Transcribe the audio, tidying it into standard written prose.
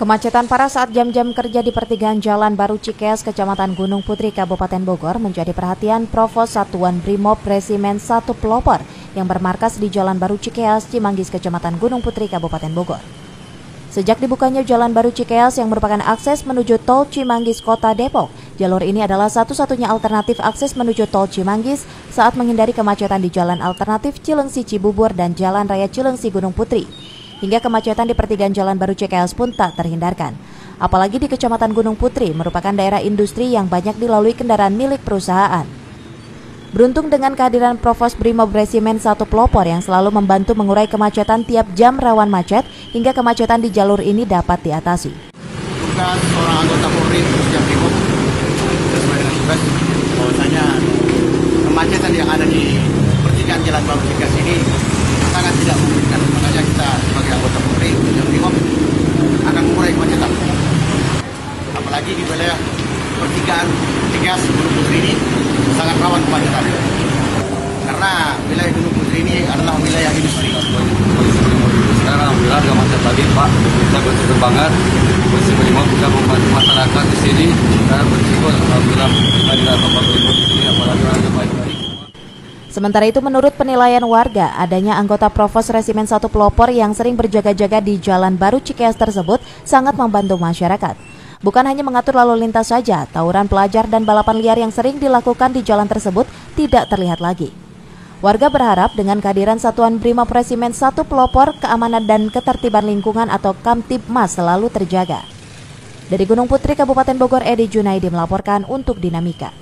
Kemacetan parah saat jam-jam kerja di pertigaan Jalan Baru Cikeas, Kecamatan Gunung Putri, Kabupaten Bogor menjadi perhatian Provos Satuan Brimob Resimen 1 Pelopor yang bermarkas di Jalan Baru Cikeas, Cimanggis, Kecamatan Gunung Putri, Kabupaten Bogor. Sejak dibukanya Jalan Baru Cikeas yang merupakan akses menuju Tol Cimanggis Kota Depok, jalur ini adalah satu-satunya alternatif akses menuju Tol Cimanggis saat menghindari kemacetan di jalan alternatif Cilengsi Cibubur dan Jalan Raya Cilengsi Gunung Putri. Hingga kemacetan di pertigaan Jalan Baru Cikeas pun tak terhindarkan. Apalagi di Kecamatan Gunung Putri merupakan daerah industri yang banyak dilalui kendaraan milik perusahaan. Beruntung dengan kehadiran Provos Brimob Resimen 1 Pelopor yang selalu membantu mengurai kemacetan tiap jam rawan macet hingga kemacetan di jalur ini dapat diatasi. Tugas seorang anggota Polri yang Brimob sesuai dengan tugas bahwasanya kemacetan yang ada di pertigaan Jalan Baru Cikeas ini sangat tidak memungkinkan, makanya kita sebagai anggota Polri yang Brimob akan mengurai kemacetan. Apalagi di wilayah pertigaan Cikeas Gunung Putri ini sangat rawan kemacetan. Karena wilayah Gunung Putri ini adalah wilayah industri. Sekarang alhamdulillah tidak macet lagi, Pak. Kita bersyukur banget. Brimob bisa membantu masyarakat di sini. Kita bersyukur alhamdulillah kehadiran Bapak Brimob di sini, apalagi warga baik-baik. Sementara itu menurut penilaian warga, adanya anggota Provos Resimen 1 Pelopor yang sering berjaga-jaga di Jalan Baru Cikeas tersebut sangat membantu masyarakat. Bukan hanya mengatur lalu lintas saja, tawuran pelajar dan balapan liar yang sering dilakukan di jalan tersebut tidak terlihat lagi. Warga berharap dengan kehadiran Satuan Brimob Resimen 1 Pelopor, keamanan dan ketertiban lingkungan atau Kamtibmas selalu terjaga. Dari Gunung Putri, Kabupaten Bogor, Edi Junaidi melaporkan untuk Dinamika.